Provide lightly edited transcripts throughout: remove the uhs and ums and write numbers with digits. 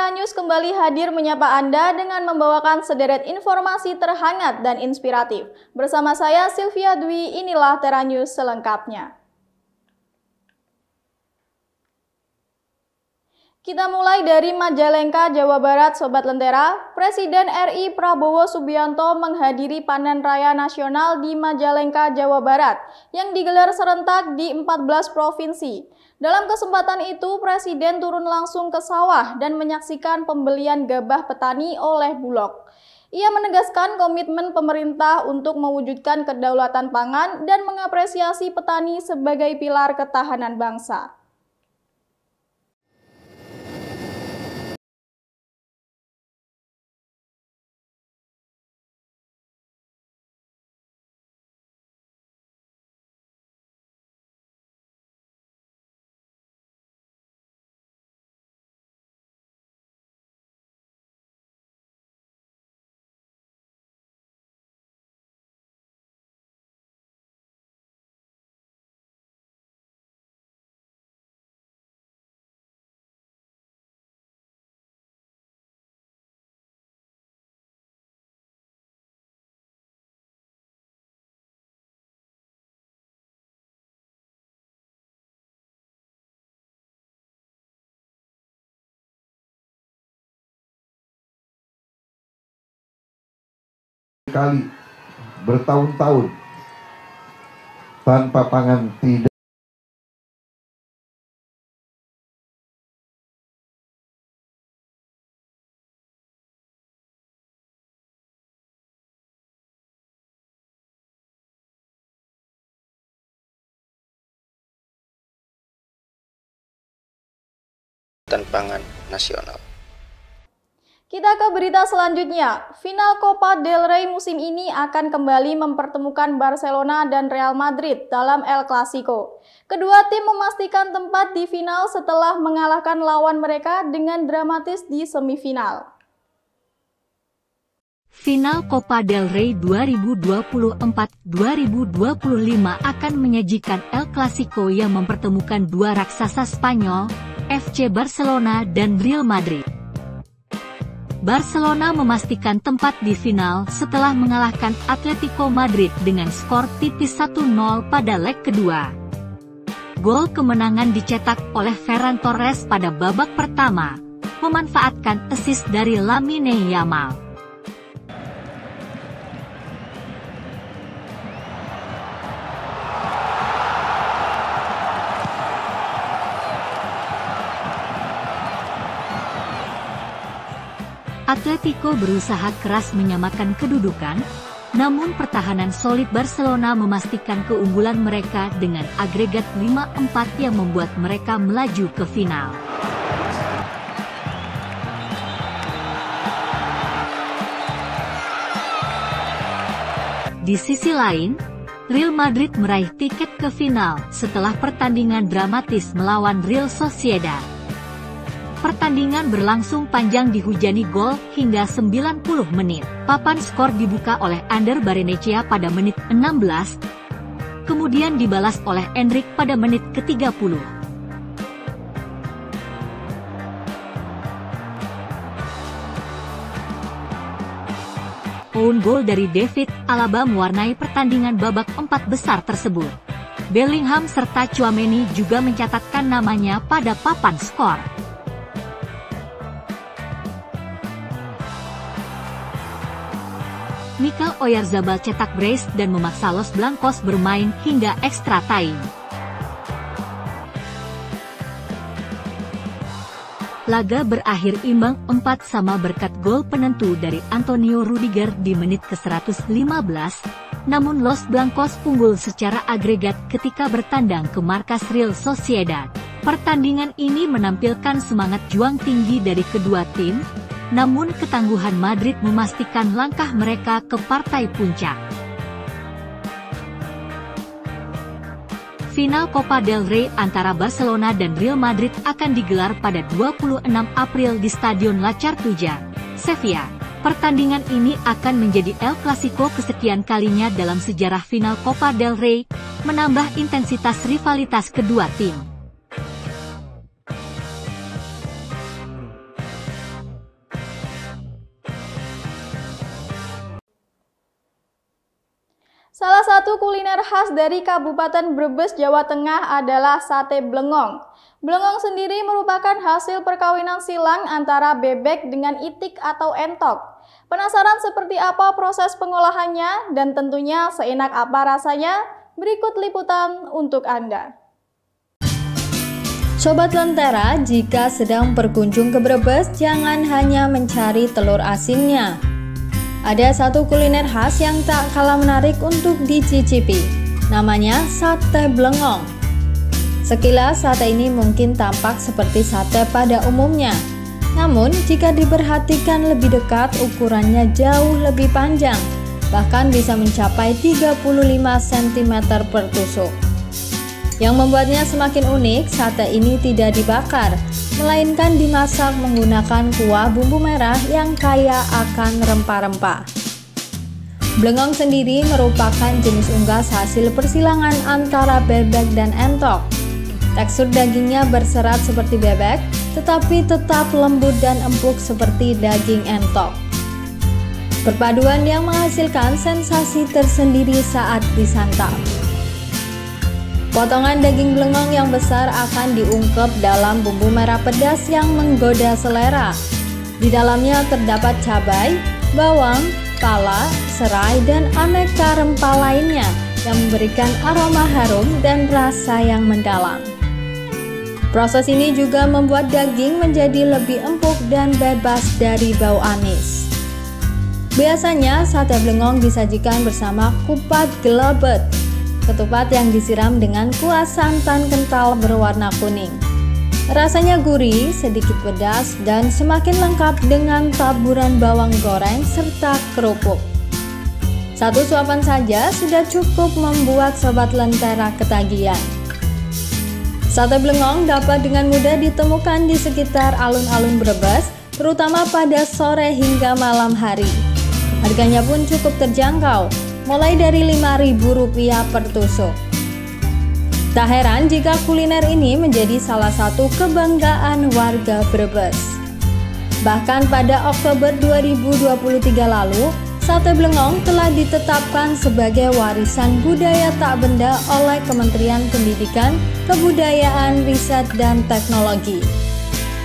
Tera News kembali hadir menyapa Anda dengan membawakan sederet informasi terhangat dan inspiratif. Bersama saya Sylvia Dwi, inilah Tera News selengkapnya. Kita mulai dari Majalengka, Jawa Barat, Sobat Lentera. Presiden RI Prabowo Subianto menghadiri panen raya nasional di Majalengka, Jawa Barat yang digelar serentak di 14 provinsi. Dalam kesempatan itu, Presiden turun langsung ke sawah dan menyaksikan pembelian gabah petani oleh Bulog. Ia menegaskan komitmen pemerintah untuk mewujudkan kedaulatan pangan dan mengapresiasi petani sebagai pilar ketahanan bangsa. Kali bertahun-tahun tanpa pangan tidak pangan nasional. Kita ke berita selanjutnya. Final Copa del Rey musim ini akan kembali mempertemukan Barcelona dan Real Madrid dalam El Clasico. Kedua tim memastikan tempat di final setelah mengalahkan lawan mereka dengan dramatis di semifinal. Final Copa del Rey 2024-2025 akan menyajikan El Clasico yang mempertemukan dua raksasa Spanyol, FC Barcelona dan Real Madrid. Barcelona memastikan tempat di final setelah mengalahkan Atletico Madrid dengan skor tipis 1-0 pada leg kedua. Gol kemenangan dicetak oleh Ferran Torres pada babak pertama, memanfaatkan assist dari Lamine Yamal. Atletico berusaha keras menyamakan kedudukan, namun pertahanan solid Barcelona memastikan keunggulan mereka dengan agregat 5-4 yang membuat mereka melaju ke final. Di sisi lain, Real Madrid meraih tiket ke final setelah pertandingan dramatis melawan Real Sociedad. Pertandingan berlangsung panjang dihujani gol hingga 90 menit. Papan skor dibuka oleh Ander Barrenechea pada menit 16, kemudian dibalas oleh Endrick pada menit ke-30. Own goal dari David Alaba mewarnai pertandingan babak 4 besar tersebut. Bellingham serta Tchouaméni juga mencatatkan namanya pada papan skor. Mikel Oyarzabal cetak brace dan memaksa Los Blancos bermain hingga extra time. Laga berakhir imbang 4-4 berkat gol penentu dari Antonio Rudiger di menit ke-115, namun Los Blancos unggul secara agregat ketika bertandang ke markas Real Sociedad. Pertandingan ini menampilkan semangat juang tinggi dari kedua tim, namun ketangguhan Madrid memastikan langkah mereka ke partai puncak. Final Copa del Rey antara Barcelona dan Real Madrid akan digelar pada 26 April di Stadion La Cartuja, Sevilla. Pertandingan ini akan menjadi El Clasico kesekian kalinya dalam sejarah final Copa del Rey, menambah intensitas rivalitas kedua tim. satu kuliner khas dari Kabupaten Brebes, Jawa Tengah adalah sate blengong. Blengong sendiri merupakan hasil perkawinan silang antara bebek dengan itik atau entok. Penasaran seperti apa proses pengolahannya dan tentunya seenak apa rasanya? Berikut liputan untuk Anda. Sobat Lentera, jika sedang berkunjung ke Brebes, jangan hanya mencari telur asinnya. Ada satu kuliner khas yang tak kalah menarik untuk dicicipi, namanya sate blengong. Sekilas sate ini mungkin tampak seperti sate pada umumnya. Namun jika diperhatikan lebih dekat, ukurannya jauh lebih panjang, bahkan bisa mencapai 35 cm per tusuk. Yang membuatnya semakin unik, sate ini tidak dibakar, melainkan dimasak menggunakan kuah bumbu merah yang kaya akan rempah-rempah. Blengong sendiri merupakan jenis unggas hasil persilangan antara bebek dan entok. Tekstur dagingnya berserat seperti bebek, tetapi tetap lembut dan empuk seperti daging entok. Perpaduan yang menghasilkan sensasi tersendiri saat disantap. Potongan daging blengong yang besar akan diungkep dalam bumbu merah pedas yang menggoda selera. Di dalamnya terdapat cabai, bawang, pala, serai, dan aneka rempah lainnya yang memberikan aroma harum dan rasa yang mendalam. Proses ini juga membuat daging menjadi lebih empuk dan bebas dari bau amis. Biasanya sate blengong disajikan bersama kupat gelabet, ketupat yang disiram dengan kuah santan kental berwarna kuning. Rasanya gurih, sedikit pedas, dan semakin lengkap dengan taburan bawang goreng serta kerupuk. Satu suapan saja sudah cukup membuat Sobat Lentera ketagihan. Sate blengong dapat dengan mudah ditemukan di sekitar alun-alun Brebes, terutama pada sore hingga malam hari. Harganya pun cukup terjangkau, mulai dari Rp5.000 per tusuk. Tak heran jika kuliner ini menjadi salah satu kebanggaan warga Brebes. Bahkan pada Oktober 2023 lalu, sate blengong telah ditetapkan sebagai warisan budaya tak benda oleh Kementerian Pendidikan, Kebudayaan, Riset, dan Teknologi.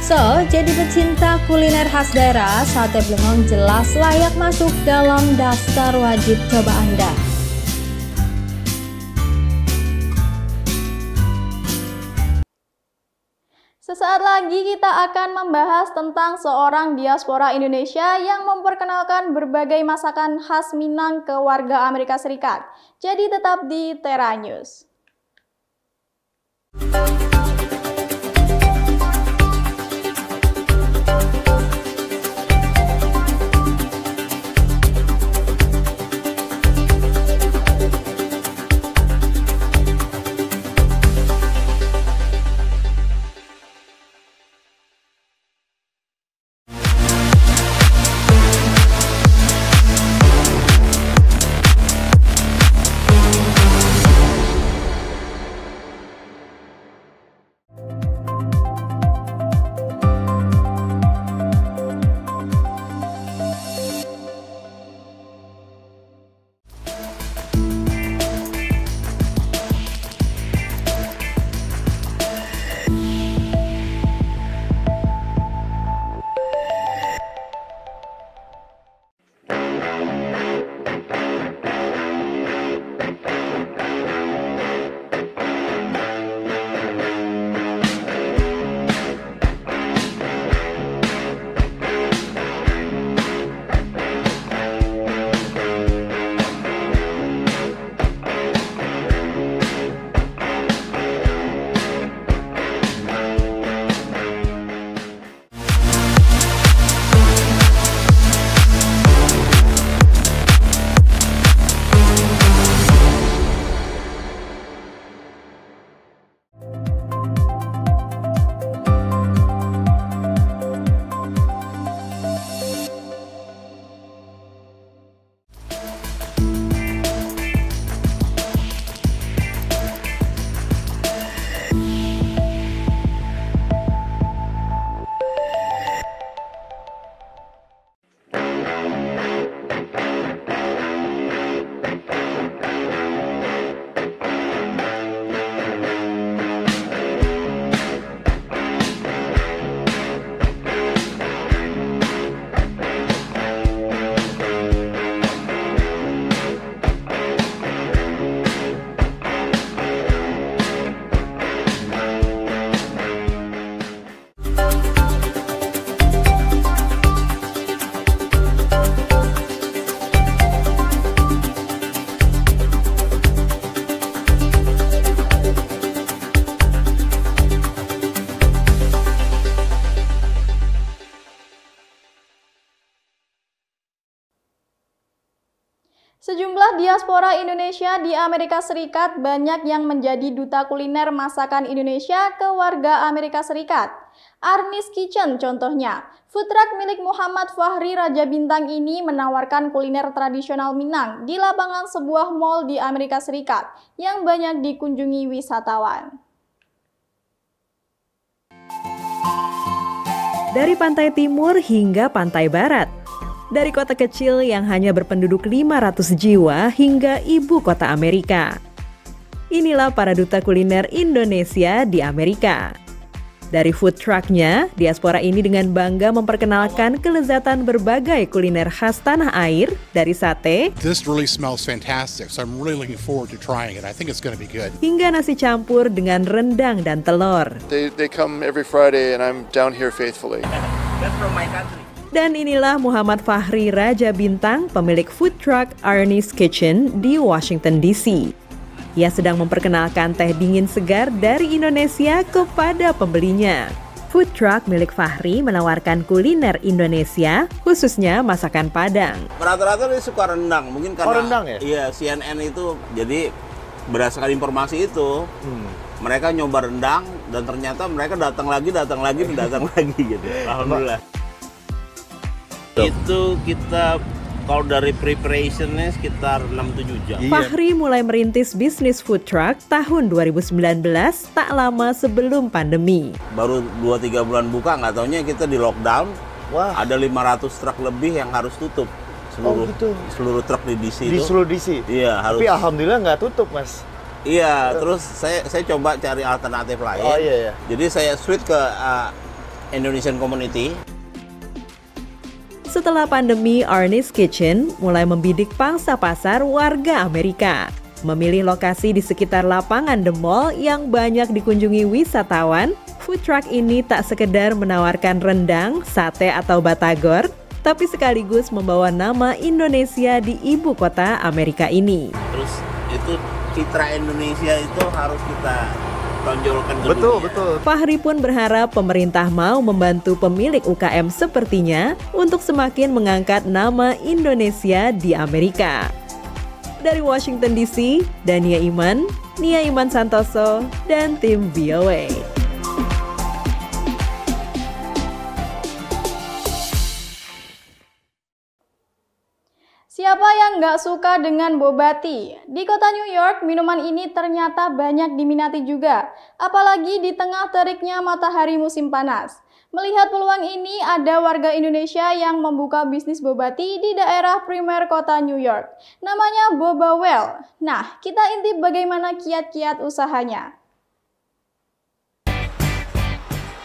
So, jadi pecinta kuliner khas daerah, sate blengong jelas layak masuk dalam daftar wajib coba Anda. Sesaat lagi kita akan membahas tentang seorang diaspora Indonesia yang memperkenalkan berbagai masakan khas Minang ke warga Amerika Serikat. Jadi tetap di Tera News. diaspora Indonesia di Amerika Serikat banyak yang menjadi duta kuliner masakan Indonesia ke warga Amerika Serikat. Arnis Kitchen contohnya. Food truck milik Muhammad Fahri Raja Bintang ini menawarkan kuliner tradisional Minang di lapangan sebuah mall di Amerika Serikat yang banyak dikunjungi wisatawan. Dari pantai timur hingga pantai barat, dari kota kecil yang hanya berpenduduk 500 jiwa hingga ibu kota Amerika. Inilah para duta kuliner Indonesia di Amerika. Dari food trucknya, diaspora ini dengan bangga memperkenalkan kelezatan berbagai kuliner khas tanah air dari sate. This really smells fantastic, so I'm really looking forward to trying it. I think it's going to be good. Hingga nasi campur dengan rendang dan telur. They come every Friday and I'm down here faithfully. That's from my country. Dan inilah Muhammad Fahri Raja Bintang, pemilik food truck Arnis Kitchen di Washington DC. Ia sedang memperkenalkan teh dingin segar dari Indonesia kepada pembelinya. Food truck milik Fahri menawarkan kuliner Indonesia, khususnya masakan Padang. Rata-rata dia suka rendang, mungkin karena rendang ya? Iya, CNN itu, jadi berdasarkan informasi itu, mereka nyoba rendang dan ternyata mereka datang lagi gitu. Alhamdulillah. Itu kita kalau dari preparationnya sekitar 6-7 jam. Fahri mulai merintis bisnis food truck tahun 2019, tak lama sebelum pandemi. Baru 2-3 bulan buka, nggak taunya kita di lockdown. Wah. Ada 500 truk lebih yang harus tutup. Seluruh truk di DC Di itu. seluruh DC? Iya, harus. Tapi alhamdulillah nggak tutup, Mas. Iya, terus saya coba cari alternatif lain. Oh iya. Jadi saya switch ke Indonesian community. Setelah pandemi, Arnis Kitchen mulai membidik pangsa pasar warga Amerika. Memilih lokasi di sekitar lapangan The Mall yang banyak dikunjungi wisatawan, food truck ini tak sekedar menawarkan rendang, sate atau batagor, tapi sekaligus membawa nama Indonesia di ibu kota Amerika ini. Terus itu citra Indonesia itu harus kita tonjolkan ke Betul. Fahri pun berharap pemerintah mau membantu pemilik UKM sepertinya untuk semakin mengangkat nama Indonesia di Amerika. Dari Washington DC, Dania Iman, Nia Iman Santoso, dan tim VOA. Siapa yang nggak suka dengan boba tea? Di kota New York, minuman ini ternyata banyak diminati juga, apalagi di tengah teriknya matahari musim panas. Melihat peluang ini, ada warga Indonesia yang membuka bisnis boba tea di daerah primer kota New York. Namanya Boba Well. Nah, kita intip bagaimana kiat-kiat usahanya.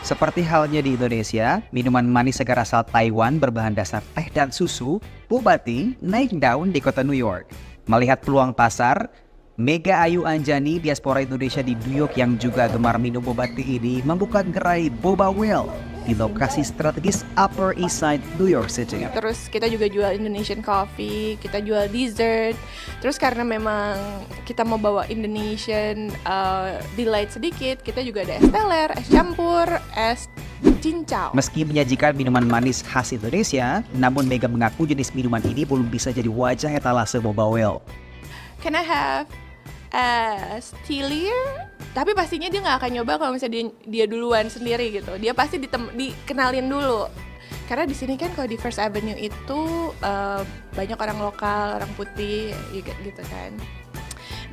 Seperti halnya di Indonesia, minuman manis segar asal Taiwan berbahan dasar teh dan susu, boba tea, naik daun di kota New York. Melihat peluang pasar, Mega Ayu Anjani, diaspora Indonesia di New York yang juga gemar minum boba tea ini, membuka gerai Boba Well di lokasi strategis Upper East Side, New York City. Terus kita juga jual Indonesian coffee, kita jual dessert. Terus karena memang kita mau bawa Indonesian delight sedikit, kita juga ada es teler, es campur, es cincau. Meski menyajikan minuman manis khas Indonesia, namun Mega mengaku jenis minuman ini belum bisa jadi wajah etalase Boba Well. Can I have es Tilir? Tapi pastinya dia nggak akan nyoba kalau misalnya dia duluan sendiri gitu. Dia pasti dikenalin dulu. Karena di sini kan kalau di First Avenue itu banyak orang lokal, orang putih gitu kan.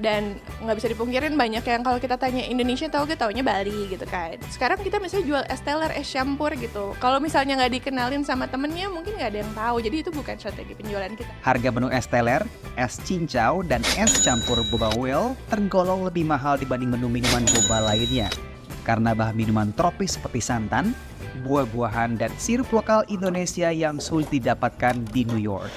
Dan nggak bisa dipungkirin banyak yang kalau kita tanya Indonesia taunya Bali gitu kan. Sekarang kita misalnya jual es teler, es campur gitu. Kalau misalnya nggak dikenalin sama temennya mungkin nggak ada yang tahu. Jadi itu bukan strategi penjualan kita. Harga menu es teler, es cincau, dan es campur Boba Well tergolong lebih mahal dibanding menu minuman boba lainnya. Karena bahan minuman tropis seperti santan, buah-buahan, dan sirup lokal Indonesia yang sulit didapatkan di New York.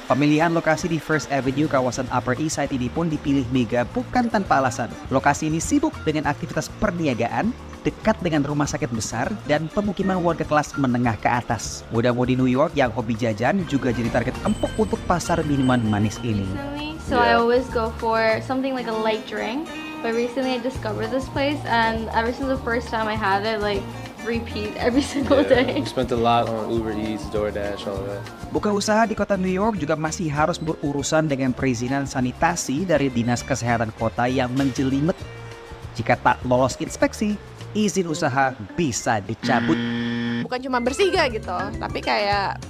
Pemilihan lokasi di First Avenue kawasan Upper East Side ini pun dipilih Mega bukan tanpa alasan. Lokasi ini sibuk dengan aktivitas perniagaan, dekat dengan rumah sakit besar, dan pemukiman warga kelas menengah ke atas. Muda-mudi New York yang hobi jajan juga jadi target empuk untuk pasar minuman manis ini. So I always go for something like a light drink, but recently I discovered this place and ever since the first time I had it, like repeat every single day. We spent a lot on Uber Eats, DoorDash, all that. Buka usaha di kota New York juga masih harus berurusan dengan perizinan sanitasi dari Dinas Kesehatan Kota yang menjelimet. Jika tak lolos inspeksi, izin usaha bisa dicabut. Bukan cuma bersih gak gitu, tapi kayak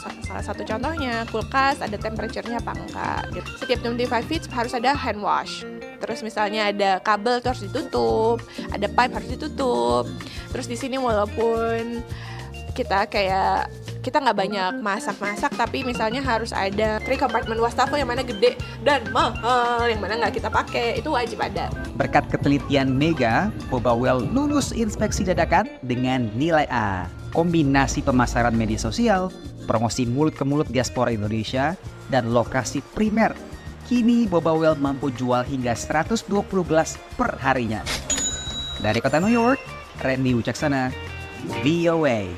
salah satu contohnya kulkas ada temperature-nya apa enggak gitu. Setiap 25 feet harus ada hand wash. Terus misalnya ada kabel itu harus ditutup, ada pipe harus ditutup. Terus di sini walaupun kita nggak banyak masak-masak, tapi misalnya harus ada 3 compartment wastafel yang mana gede dan mahal, yang mana nggak kita pakai, itu wajib ada. Berkat ketelitian Mega, Boba Well lulus inspeksi dadakan dengan nilai A. Kombinasi pemasaran media sosial, promosi mulut ke mulut diaspora Indonesia, dan lokasi primer. Kini Boba Well mampu jual hingga 120 gelas per harinya. Dari kota New York, Randy Wicaksana, VOA.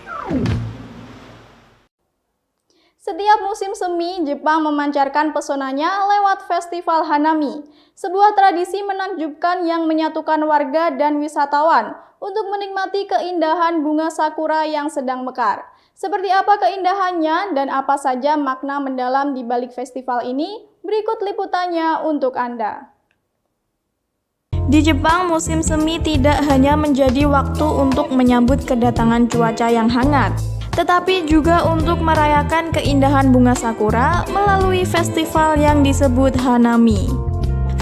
Setiap musim semi, Jepang memancarkan pesonanya lewat Festival Hanami, sebuah tradisi menakjubkan yang menyatukan warga dan wisatawan untuk menikmati keindahan bunga sakura yang sedang mekar. Seperti apa keindahannya dan apa saja makna mendalam di balik festival ini? Berikut liputannya untuk Anda. Di Jepang, musim semi tidak hanya menjadi waktu untuk menyambut kedatangan cuaca yang hangat, tetapi juga untuk merayakan keindahan bunga sakura melalui festival yang disebut Hanami.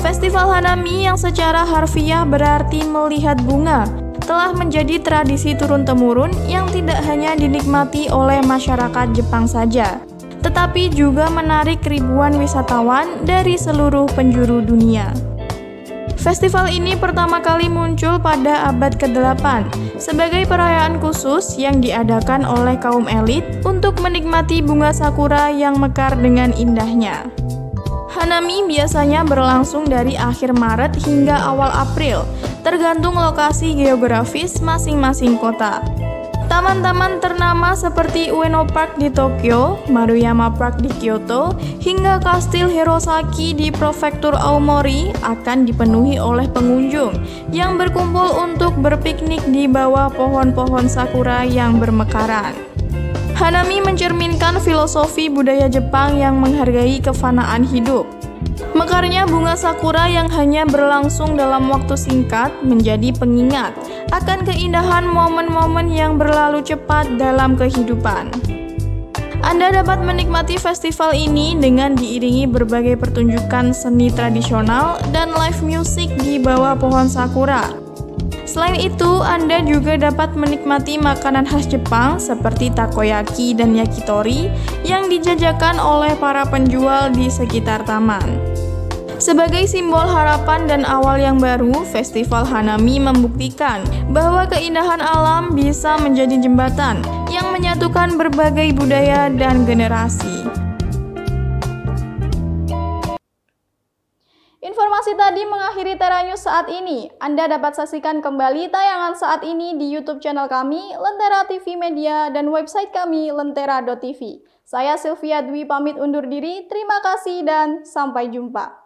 Festival Hanami yang secara harfiah berarti melihat bunga, telah menjadi tradisi turun-temurun yang tidak hanya dinikmati oleh masyarakat Jepang saja, tetapi juga menarik ribuan wisatawan dari seluruh penjuru dunia. Festival ini pertama kali muncul pada abad ke-8 sebagai perayaan khusus yang diadakan oleh kaum elit untuk menikmati bunga sakura yang mekar dengan indahnya. Hanami biasanya berlangsung dari akhir Maret hingga awal April, tergantung lokasi geografis masing-masing kota. Taman-taman ternama seperti Ueno Park di Tokyo, Maruyama Park di Kyoto, hingga Kastil Hirosaki di Prefektur Aomori akan dipenuhi oleh pengunjung yang berkumpul untuk berpiknik di bawah pohon-pohon sakura yang bermekaran. Hanami mencerminkan filosofi budaya Jepang yang menghargai kefanaan hidup. Mekarnya bunga sakura yang hanya berlangsung dalam waktu singkat menjadi pengingat akan keindahan momen-momen yang berlalu cepat dalam kehidupan. Anda dapat menikmati festival ini dengan diiringi berbagai pertunjukan seni tradisional dan live music di bawah pohon sakura. Selain itu, Anda juga dapat menikmati makanan khas Jepang seperti takoyaki dan yakitori yang dijajakan oleh para penjual di sekitar taman. Sebagai simbol harapan dan awal yang baru, Festival Hanami membuktikan bahwa keindahan alam bisa menjadi jembatan yang menyatukan berbagai budaya dan generasi. Informasi tadi mengakhiri Tera News saat ini. Anda dapat saksikan kembali tayangan saat ini di YouTube channel kami, Lentera TV Media, dan website kami, lentera.tv. Saya Sylvia Dwi pamit undur diri, terima kasih dan sampai jumpa.